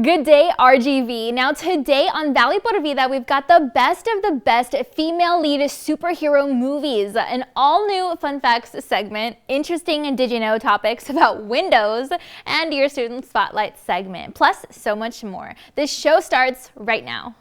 Good day, RGV. Now today on Valley por Vida, we've got the best of the best female lead superhero movies, an all-new fun facts segment, interesting and did you know topics about Windows, and your student spotlight segment, plus so much more. This show starts right now.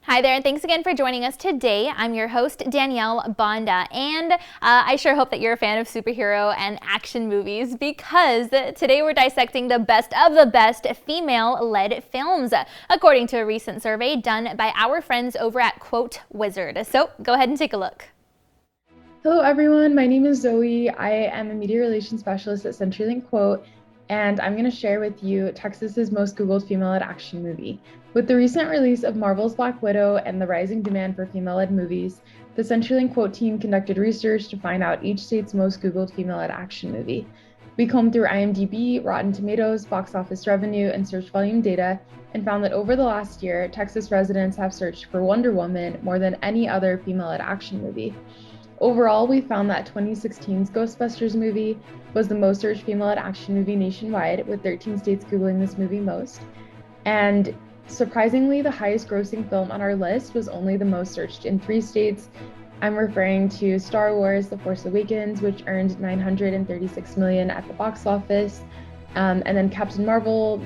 Hi there, and thanks again for joining us today. I'm your host, Danielle Banda, and I sure hope that you're a fan of superhero and action movies because today we're dissecting the best of the best female-led films, according to a recent survey done by our friends over at Quote Wizard. So go ahead and take a look. Hello everyone, my name is Zoe. I am a media relations specialist at CenturyLink Quote, and I'm going to share with you Texas's most Googled female-led action movie. With the recent release of Marvel's Black Widow and the rising demand for female-led movies, the CenturyLink Quote team conducted research to find out each state's most Googled female-led action movie. We combed through IMDb, Rotten Tomatoes, box office revenue, and search volume data, and found that over the last year, Texas residents have searched for Wonder Woman more than any other female-led action movie. Overall, we found that 2016's Ghostbusters movie was the most searched female-led action movie nationwide, with 13 states Googling this movie most. And surprisingly, the highest grossing film on our list was only the most searched in 3 states. I'm referring to Star Wars: The Force Awakens, which earned $936 million at the box office. And then Captain Marvel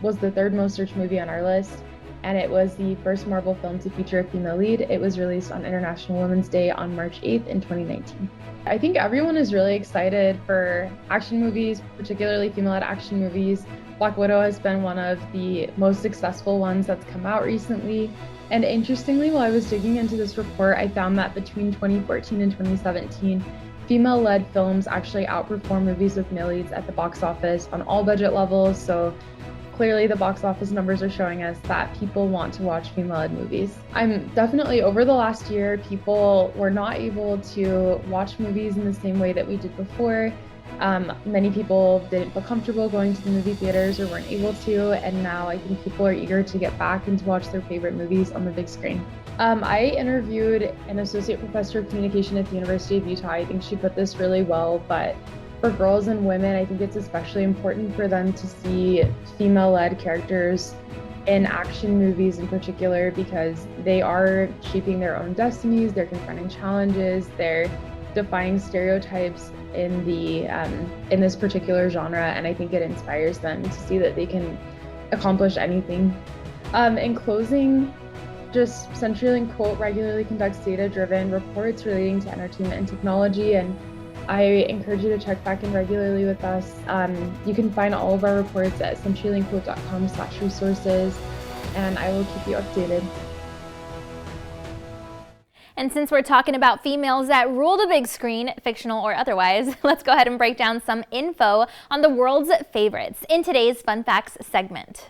was the 3rd most searched movie on our list. And it was the first Marvel film to feature a female lead. It was released on International Women's Day on March 8th in 2019. I think everyone is really excited for action movies, particularly female-led action movies. Black Widow has been one of the most successful ones that's come out recently. And interestingly, while I was digging into this report, I found that between 2014 and 2017, female-led films actually outperform movies with male leads at the box office on all budget levels. So clearly the box office numbers are showing us that people want to watch female-led movies. I'm definitely, over the last year, people were not able to watch movies in the same way that we did before. Many people didn't feel comfortable going to the movie theaters or weren't able to, and now I think people are eager to get back and to watch their favorite movies on the big screen. I interviewed an associate professor of communication at the University of Utah. I think she put this really well, but for girls and women, I think it's especially important for them to see female-led characters in action movies in particular, because they are shaping their own destinies, they're confronting challenges, they're defying stereotypes in this particular genre, and I think it inspires them to see that they can accomplish anything. In closing, just CenturyLink Quote regularly conducts data-driven reports relating to entertainment and technology, and I encourage you to check back in regularly with us. You can find all of our reports at centurylinkquote.com/resources, and I will keep you updated. And since we're talking about females that rule the big screen, fictional or otherwise, let's go ahead and break down some info on the world's favorites in today's Fun Facts segment.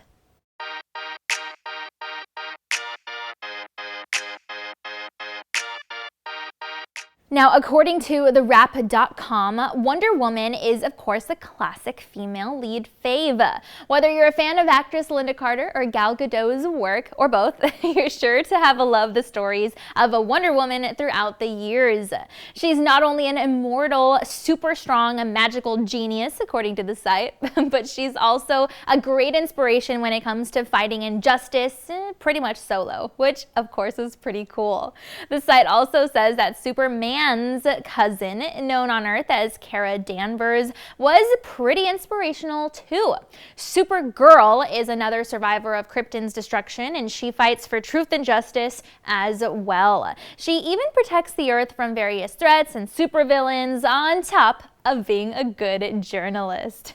Now, according to TheWrap.com, Wonder Woman is, of course, a classic female lead fave. Whether you're a fan of actress Linda Carter or Gal Gadot's work, or both, you're sure to have loved the stories of a Wonder Woman throughout the years. She's not only an immortal, super strong, magical genius, according to the site, but she's also a great inspiration when it comes to fighting injustice, pretty much solo, which, of course, is pretty cool. The site also says that Superman's cousin, known on Earth as Kara Danvers, was pretty inspirational too. Supergirl is another survivor of Krypton's destruction, and she fights for truth and justice as well. She even protects the Earth from various threats and supervillains, on top of being a good journalist.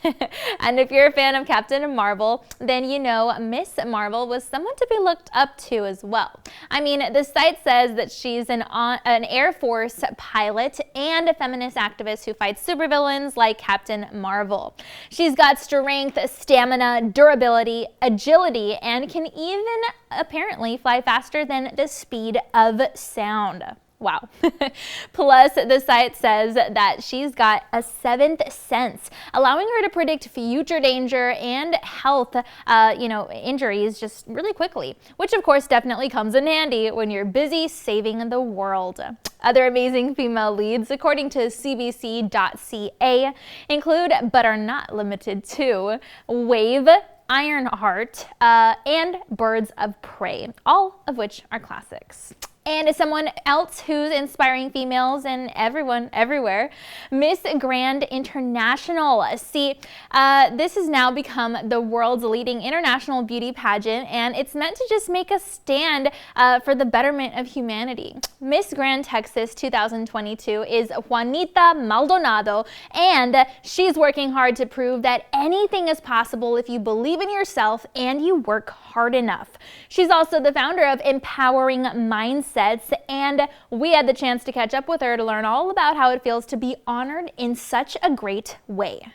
And if you're a fan of Captain Marvel, then you know Miss Marvel was someone to be looked up to as well. I mean, the site says that she's an Air Force pilot and a feminist activist who fights supervillains like Captain Marvel. She's got strength, stamina, durability, agility, and can even apparently fly faster than the speed of sound. Wow. Plus, the site says that she's got a seventh sense, allowing her to predict future danger and health, injuries just really quickly, which of course definitely comes in handy when you're busy saving the world. Other amazing female leads, according to CBC.ca, include, but are not limited to, Wave, Ironheart, and Birds of Prey, all of which are classics. And as someone else who's inspiring females and everyone everywhere, Miss Grand International. See, this has now become the world's leading international beauty pageant, and it's meant to just make a stand for the betterment of humanity. Miss Grand Texas 2022 is Junita Maldonado, and she's working hard to prove that anything is possible if you believe in yourself and you work hard enough. She's also the founder of Empowering Mindsets, and we had the chance to catch up with her to learn all about how it feels to be honored in such a great way.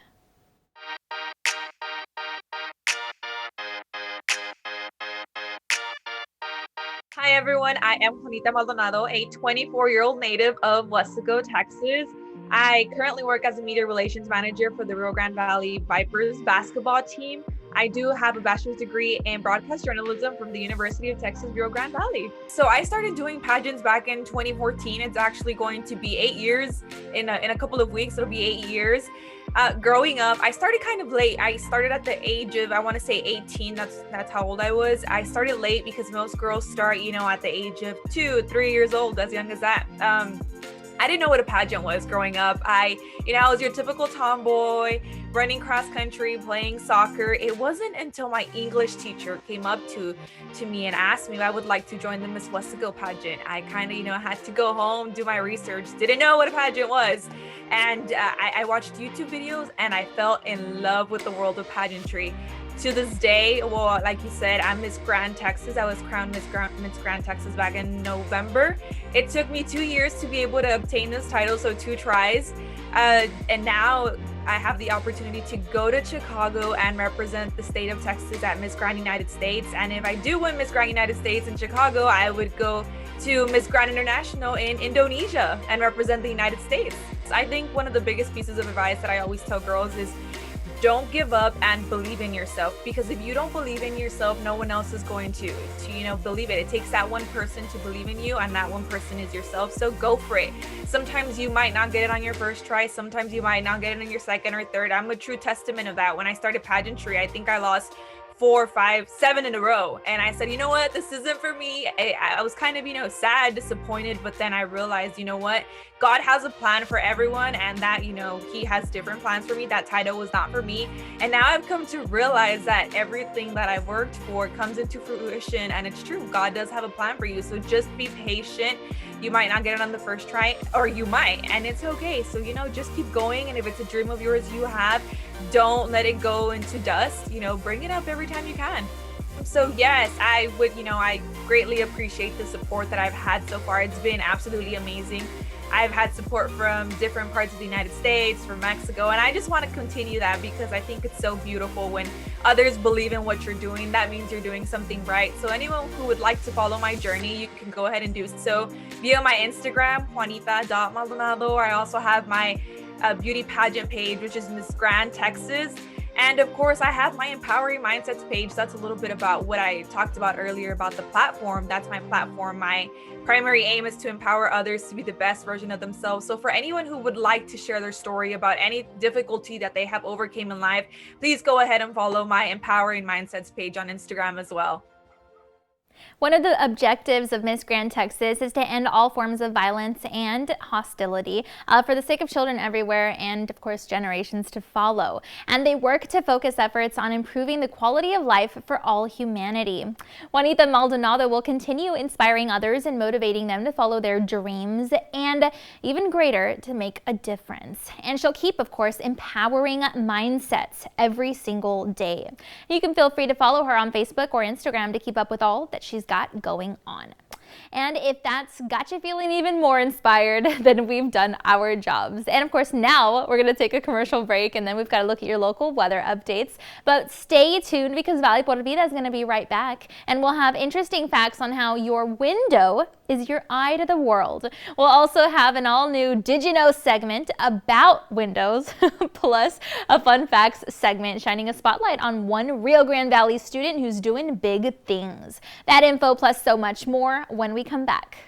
Hi everyone, I am Junita Maldonado, a 24-year-old native of Westaco, Texas. I currently work as a media relations manager for the Rio Grande Valley Vipers basketball team. I do have a bachelor's degree in broadcast journalism from the University of Texas, Rio Grande Valley. So I started doing pageants back in 2014. It's actually going to be 8 years. In a couple of weeks, it'll be 8 years. Growing up, I started kind of late. I started at the age of, I want to say 18. That's how old I was. I started late because most girls start, at the age of 2, 3 years old, as young as that. I didn't know what a pageant was growing up. I was your typical tomboy, running cross country, playing soccer. It wasn't until my English teacher came up to me and asked me if I would like to join the Miss Westaco pageant. I kind of, had to go home, do my research, didn't know what a pageant was. And I watched YouTube videos and I fell in love with the world of pageantry. To this day, well, like you said, I'm Miss Grand Texas. I was crowned Miss Grand Texas back in November. It took me 2 years to be able to obtain this title, so 2 tries. And now I have the opportunity to go to Chicago and represent the state of Texas at Miss Grand United States. And if I do win Miss Grand United States in Chicago, I would go to Miss Grand International in Indonesia and represent the United States. I think one of the biggest pieces of advice that I always tell girls is don't give up and believe in yourself, because if you don't believe in yourself, no one else is going to believe it. It takes that one person to believe in you, and that one person is yourself. So go for it. Sometimes you might not get it on your first try. Sometimes you might not get it on your second or third. I'm a true testament of that. When I started pageantry, I think I lost 4, 5, 7 in a row. And I said, you know what, this isn't for me. I was kind of, sad, disappointed, but then I realized, you know what, God has a plan for everyone, and that, he has different plans for me. That title was not for me. And now I've come to realize that everything that I've worked for comes into fruition, and it's true. God does have a plan for you. So just be patient. You might not get it on the first try, or you might, and it's okay. So, just keep going. And if it's a dream of yours you have, don't let it go into dust. Bring it up every time you can. So yes, I would, I greatly appreciate the support that I've had so far. It's been absolutely amazing. I've had support from different parts of the United States, from Mexico, and I just want to continue that because I think it's so beautiful when others believe in what you're doing. That means you're doing something right. So anyone who would like to follow my journey, you can go ahead and do so via my Instagram, Juanita.Maldonado. I also have my beauty pageant page, which is Miss Grand Texas. And of course, I have my Empowering Mindsets page. That's a little bit about what I talked about earlier about the platform. That's my platform. My primary aim is to empower others to be the best version of themselves. So for anyone who would like to share their story about any difficulty that they have overcame in life, please go ahead and follow my Empowering Mindsets page on Instagram as well. One of the objectives of Miss Grand Texas is to end all forms of violence and hostility for the sake of children everywhere and, of course, generations to follow. And they work to focus efforts on improving the quality of life for all humanity. Junita Maldonado will continue inspiring others and motivating them to follow their dreams and, even greater, to make a difference. And she'll keep, of course, empowering mindsets every single day. You can feel free to follow her on Facebook or Instagram to keep up with all that she's got going on. And if that's got you feeling even more inspired, then we've done our jobs. And of course, now we're going to take a commercial break, and then we've got to look at your local weather updates. But stay tuned, because Valley Por Vida is going to be right back, and we'll have interesting facts on how your window is your eye to the world. We'll also have an all-new Did You Know segment about windows, plus a fun facts segment shining a spotlight on one Rio Grande Valley student who's doing big things. That info plus so much more when we come back.